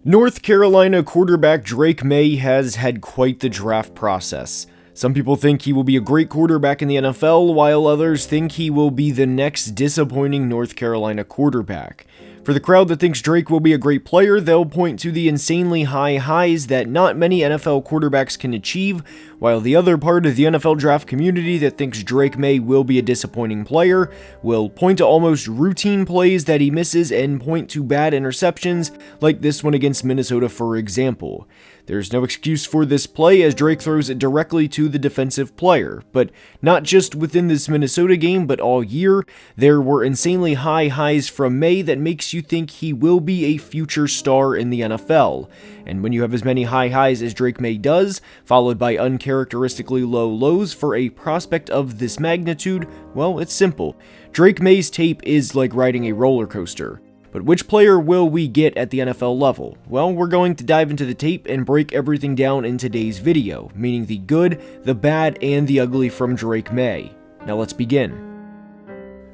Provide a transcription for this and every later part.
North Carolina quarterback Drake Maye has had quite the draft process. Some people think he will be a great quarterback in the NFL, while others think he will be the next disappointing North Carolina quarterback. For the crowd that thinks Drake will be a great player, they'll point to the insanely high highs that not many NFL quarterbacks can achieve, while the other part of the NFL draft community that thinks Drake Maye will be a disappointing player will point to almost routine plays that he misses and point to bad interceptions, like this one against Minnesota for example. There's no excuse for this play as Drake throws it directly to the defensive player, but not just within this Minnesota game, but all year, there were insanely high highs from Maye that makes you think he will be a future star in the NFL. And when you have as many high highs as Drake Maye does, followed by uncharacteristically low lows for a prospect of this magnitude, well, it's simple. Drake Maye's tape is like riding a roller coaster. But which player will we get at the NFL level? Well, we're going to dive into the tape and break everything down in today's video, meaning the good, the bad, and the ugly from Drake Maye. Now let's begin.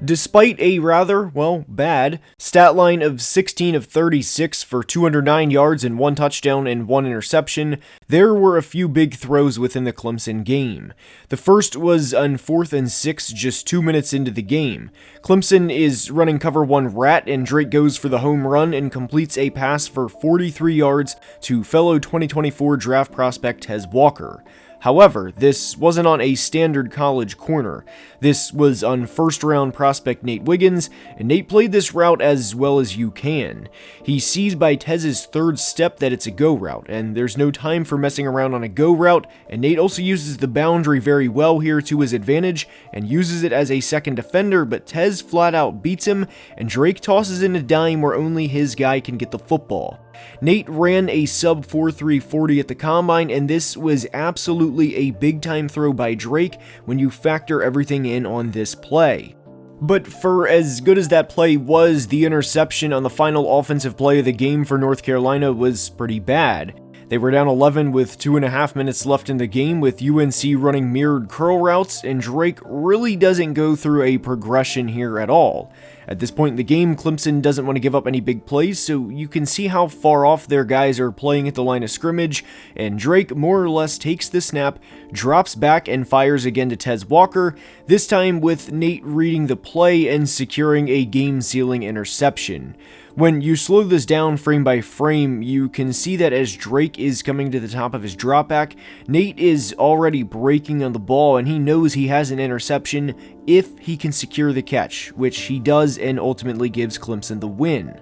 Despite a rather, bad stat line of 16 of 36 for 209 yards and 1 touchdown and 1 interception, there were a few big throws within the Clemson game. The first was on 4th and 6 just 2 minutes into the game. Clemson is running cover 1 rat and Drake goes for the home run and completes a pass for 43 yards to fellow 2024 draft prospect Tez Walker. However, this wasn't on a standard college corner. This was on first-round prospect Nate Wiggins, and Nate played this route as well as you can. He sees by Tez's third step that it's a go route, and there's no time for messing around on a go route, and Nate also uses the boundary very well here to his advantage, and uses it as a second defender, but Tez flat out beats him, and Drake tosses in a dime where only his guy can get the football. Nate ran a sub 4.3 40 at the combine, and this was absolutely a big time throw by Drake when you factor everything in on this play. But for as good as that play was, the interception on the final offensive play of the game for North Carolina was pretty bad. They were down 11 with 2.5 minutes left in the game with UNC running mirrored curl routes, and Drake really doesn't go through a progression here at all. At this point in the game, Clemson doesn't want to give up any big plays, so you can see how far off their guys are playing at the line of scrimmage, and Drake more or less takes the snap, drops back, and fires again to Tez Walker, this time with Nate reading the play and securing a game-sealing interception. When you slow this down frame by frame, you can see that as Drake is coming to the top of his dropback, Nate is already breaking on the ball and he knows he has an interception if he can secure the catch, which he does and ultimately gives Clemson the win.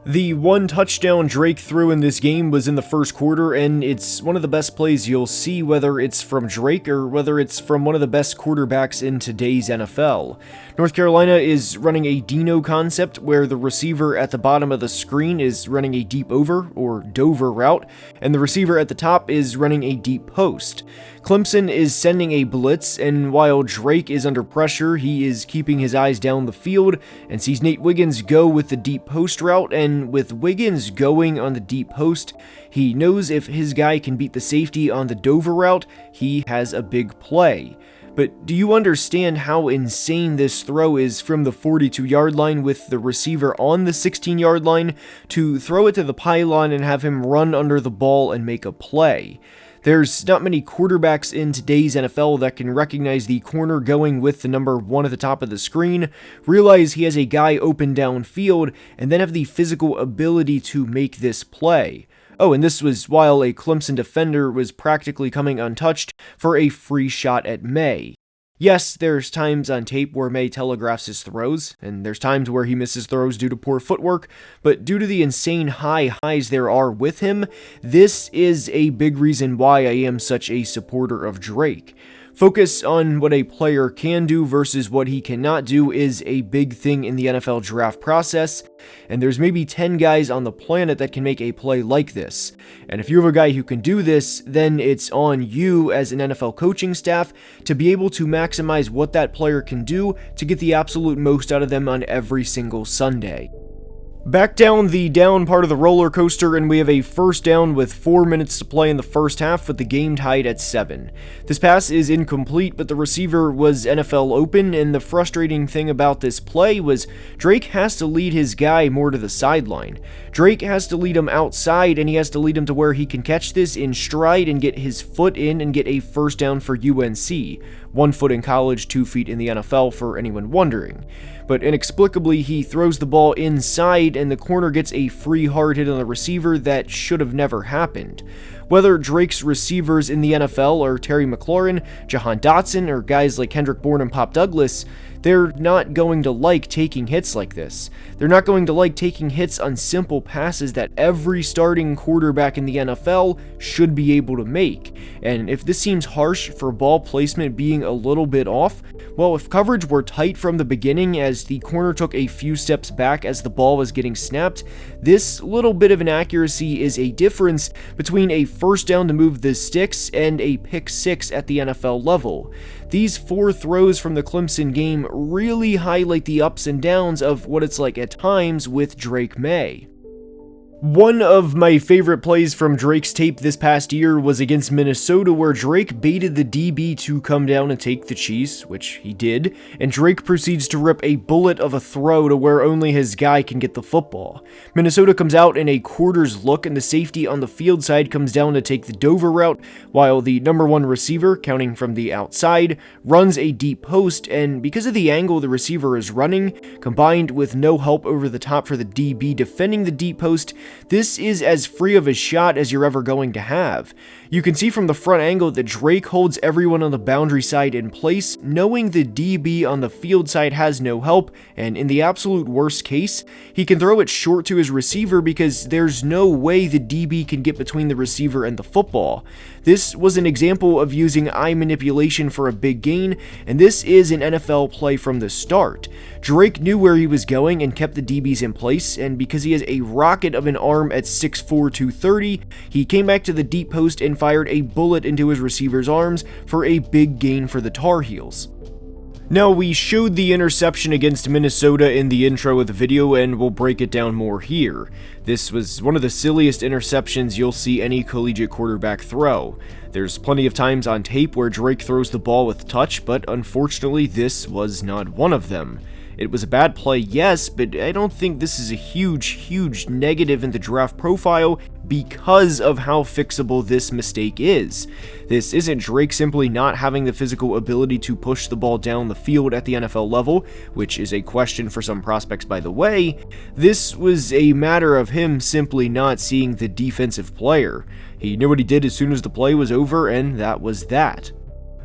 The 1 touchdown Drake threw in this game was in the first quarter, and it's one of the best plays you'll see, whether it's from Drake or whether it's from one of the best quarterbacks in today's NFL. North Carolina is running a Dino concept where the receiver at the bottom of the screen is running a deep over or Dover route, and the receiver at the top is running a deep post. Clemson is sending a blitz, and while Drake is under pressure, he is keeping his eyes down the field and sees Nate Wiggins go with the deep post route, and with Wiggins going on the deep post, he knows if his guy can beat the safety on the Dover route, he has a big play. But do you understand how insane this throw is from the 42-yard line with the receiver on the 16-yard line to throw it to the pylon and have him run under the ball and make a play? There's not many quarterbacks in today's NFL that can recognize the corner going with the number 1 at the top of the screen, realize he has a guy open downfield, and then have the physical ability to make this play. Oh, and this was while a Clemson defender was practically coming untouched for a free shot at Maye. Yes, there's times on tape where Maye telegraphs his throws, and there's times where he misses throws due to poor footwork, but due to the insane high highs there are with him, this is a big reason why I am such a supporter of Drake. Focus on what a player can do versus what he cannot do is a big thing in the NFL draft process, and there's maybe 10 guys on the planet that can make a play like this. And if you have a guy who can do this, then it's on you as an NFL coaching staff to be able to maximize what that player can do to get the absolute most out of them on every single Sunday. Back down the down part of the roller coaster, and we have a first down with 4 minutes to play in the first half with the game tied at 7. This pass is incomplete, but the receiver was NFL open, and the frustrating thing about this play was Drake has to lead his guy more to the sideline. Drake has to lead him outside, and he has to lead him to where he can catch this in stride and get his foot in and get a first down for UNC. 1 foot in college, 2 feet in the NFL for anyone wondering. But inexplicably, he throws the ball inside and the corner gets a free hard hit on the receiver that should have never happened. Whether Drake's receivers in the NFL are Terry McLaurin, Jahan Dotson, or guys like Kendrick Bourne and Pop Douglas, they're not going to like taking hits like this. They're not going to like taking hits on simple passes that every starting quarterback in the NFL should be able to make. And if this seems harsh for ball placement being a little bit off, well, if coverage were tight from the beginning as the corner took a few steps back as the ball was getting snapped, this little bit of inaccuracy is a difference between a first down to move the sticks and a pick six at the NFL level. These 4 throws from the Clemson game really highlight the ups and downs of what it's like at times with Drake Maye. One of my favorite plays from Drake's tape this past year was against Minnesota, where Drake baited the DB to come down and take the cheese, which he did, and Drake proceeds to rip a bullet of a throw to where only his guy can get the football. Minnesota comes out in a quarters look, and the safety on the field side comes down to take the Dover route, while the number 1 receiver, counting from the outside, runs a deep post, and because of the angle the receiver is running, combined with no help over the top for the DB defending the deep post, this is as free of a shot as you're ever going to have. You can see from the front angle that Drake holds everyone on the boundary side in place, knowing the DB on the field side has no help, and in the absolute worst case, he can throw it short to his receiver because there's no way the DB can get between the receiver and the football. This was an example of using eye manipulation for a big gain, and this is an NFL play from the start. Drake knew where he was going and kept the DBs in place, and because he has a rocket of an arm at 6'4", 230, he came back to the deep post and fired a bullet into his receiver's arms for a big gain for the Tar Heels. Now, we showed the interception against Minnesota in the intro of the video, and we'll break it down more here. This was one of the silliest interceptions you'll see any collegiate quarterback throw. There's plenty of times on tape where Drake throws the ball with touch, but unfortunately this was not one of them. It was a bad play, yes, but I don't think this is a huge negative in the draft profile because of how fixable this mistake is. This isn't Drake simply not having the physical ability to push the ball down the field at the NFL level, which is a question for some prospects by the way. This was a matter of him simply not seeing the defensive player. He knew what he did as soon as the play was over, and that was that.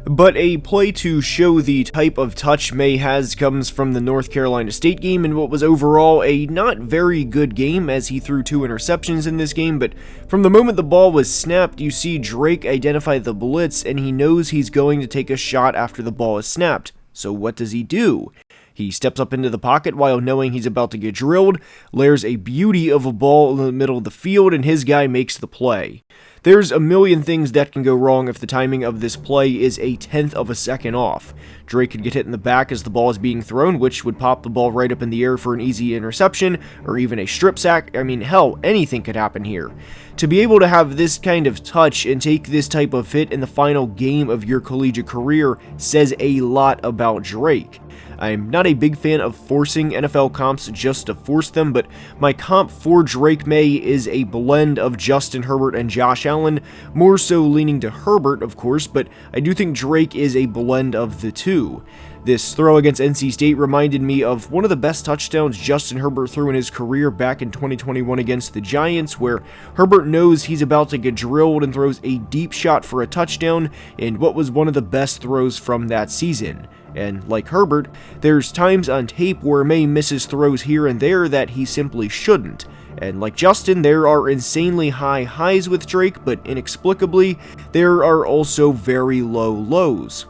But a play to show the type of touch Maye has comes from the North Carolina State game in what was overall a not very good game, as he threw 2 interceptions in this game, but from the moment the ball was snapped, you see Drake identify the blitz and he knows he's going to take a shot after the ball is snapped. So what does he do? He steps up into the pocket while knowing he's about to get drilled, layers a beauty of a ball in the middle of the field, and his guy makes the play. There's a million things that can go wrong if the timing of this play is a 1/10 of a second off. Drake could get hit in the back as the ball is being thrown, which would pop the ball right up in the air for an easy interception, or even a strip sack. I mean, hell, anything could happen here. To be able to have this kind of touch and take this type of hit in the final game of your collegiate career says a lot about Drake. I'm not a big fan of forcing NFL comps just to force them, but my comp for Drake Maye is a blend of Justin Herbert and Josh Allen, more so leaning to Herbert, of course, but I do think Drake is a blend of the two. This throw against NC State reminded me of one of the best touchdowns Justin Herbert threw in his career back in 2021 against the Giants, where Herbert knows he's about to get drilled and throws a deep shot for a touchdown in what was one of the best throws from that season. And like Herbert, there's times on tape where Maye misses throws here and there that he simply shouldn't. And like Justin, there are insanely high highs with Drake, but inexplicably, there are also very low lows.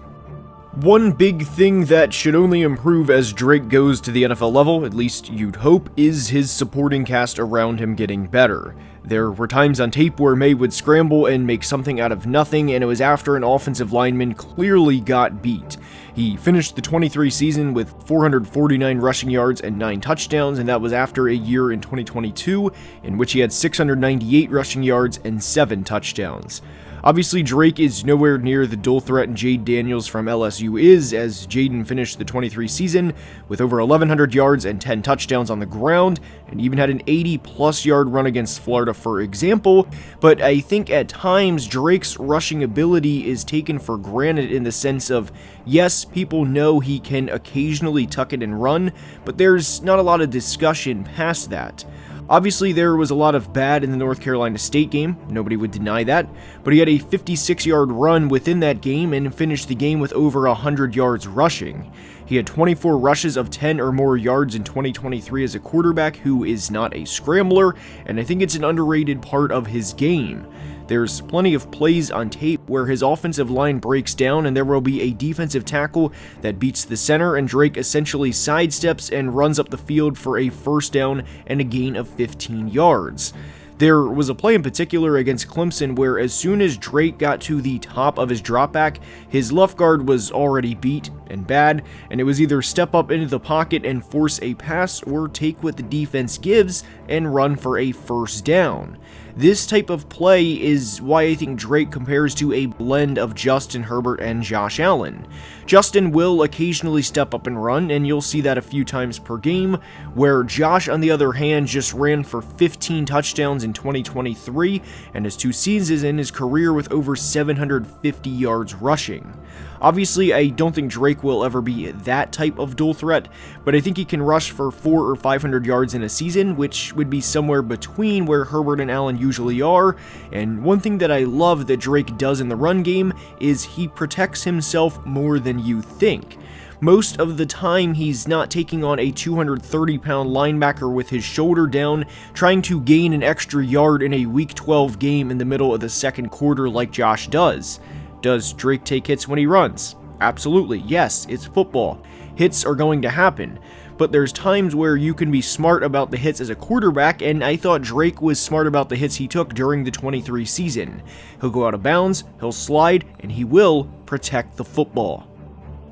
One big thing that should only improve as Drake goes to the NFL level, at least you'd hope, is his supporting cast around him getting better. There were times on tape where Maye would scramble and make something out of nothing, and it was after an offensive lineman clearly got beat. He finished the 23 season with 449 rushing yards and 9 touchdowns, and that was after a year in 2022 in which he had 698 rushing yards and 7 touchdowns. Obviously, Drake is nowhere near the dual threat Jayden Daniels from LSU is, as Jayden finished the 23 season with over 1,100 yards and 10 touchdowns on the ground, and even had an 80-plus yard run against Florida, for example. But I think at times Drake's rushing ability is taken for granted in the sense of, yes, people know he can occasionally tuck it and run, but there's not a lot of discussion past that. Obviously, there was a lot of bad in the North Carolina State game, nobody would deny that, but he had a 56-yard run within that game and finished the game with over 100 yards rushing. He had 24 rushes of 10 or more yards in 2023 as a quarterback who is not a scrambler, and I think it's an underrated part of his game. There's plenty of plays on tape where his offensive line breaks down and there will be a defensive tackle that beats the center, and Drake essentially sidesteps and runs up the field for a first down and a gain of 15 yards. There was a play in particular against Clemson where as soon as Drake got to the top of his dropback, his left guard was already beat and bad, and it was either step up into the pocket and force a pass or take what the defense gives and run for a first down. This type of play is why I think Drake compares to a blend of Justin Herbert and Josh Allen. Justin will occasionally step up and run, and you'll see that a few times per game, where Josh, on the other hand, just ran for 15 touchdowns in 2023, and has 2 seasons in his career with over 750 yards rushing. Obviously, I don't think Drake will ever be that type of dual threat, but I think he can rush for 400 or 500 yards in a season, which would be somewhere between where Herbert and Allen usually are. And one thing that I love that Drake does in the run game is he protects himself more than you think. Most of the time, he's not taking on a 230-pound linebacker with his shoulder down, trying to gain an extra yard in a Week 12 game in the middle of the second quarter like Josh does. Does Drake take hits when he runs? Absolutely, yes, it's football. Hits are going to happen. But there's times where you can be smart about the hits as a quarterback, and I thought Drake was smart about the hits he took during the 23 season. He'll go out of bounds, he'll slide, and he will protect the football.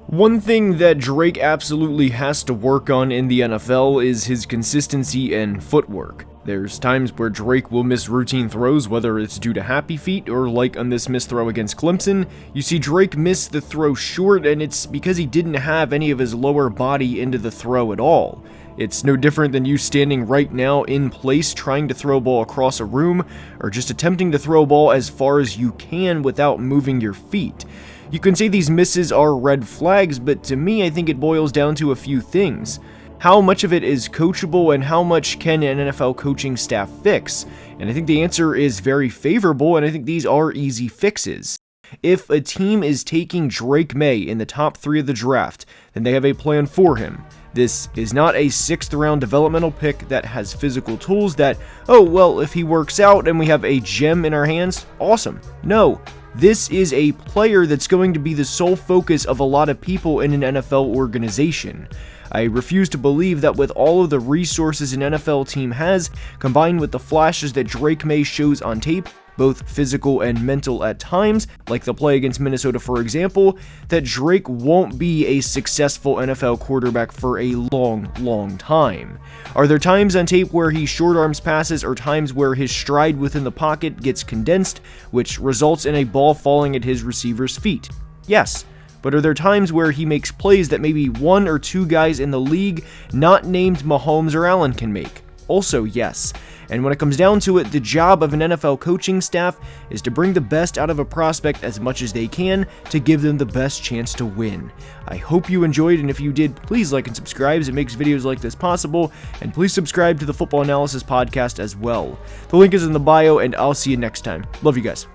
One thing that Drake absolutely has to work on in the NFL is his consistency and footwork. There's times where Drake will miss routine throws, whether it's due to happy feet or like on this missed throw against Clemson. You see Drake miss the throw short, and it's because he didn't have any of his lower body into the throw at all. It's no different than you standing right now in place trying to throw a ball across a room, or just attempting to throw a ball as far as you can without moving your feet. You can say these misses are red flags, but to me I think it boils down to a few things. How much of it is coachable and how much can an NFL coaching staff fix? And I think the answer is very favorable, and I think these are easy fixes. If a team is taking Drake Maye in the top 3 of the draft, then they have a plan for him. This is not a 6th round developmental pick that has physical tools that, oh, well, if he works out and we have a gem in our hands, awesome. No. This is a player that's going to be the sole focus of a lot of people in an NFL organization. I refuse to believe that with all of the resources an NFL team has, combined with the flashes that Drake Maye shows on tape, both physical and mental at times, like the play against Minnesota for example, that Drake won't be a successful NFL quarterback for a long time. Are there times on tape where he short arms passes or times where his stride within the pocket gets condensed, which results in a ball falling at his receiver's feet? Yes. But are there times where he makes plays that maybe 1 or 2 guys in the league not named Mahomes or Allen can make? Also, yes. And when it comes down to it, the job of an NFL coaching staff is to bring the best out of a prospect as much as they can to give them the best chance to win. I hope you enjoyed, and if you did, please like and subscribe as it makes videos like this possible, and please subscribe to the Football Analysis Podcast as well. The link is in the bio, and I'll see you next time. Love you guys.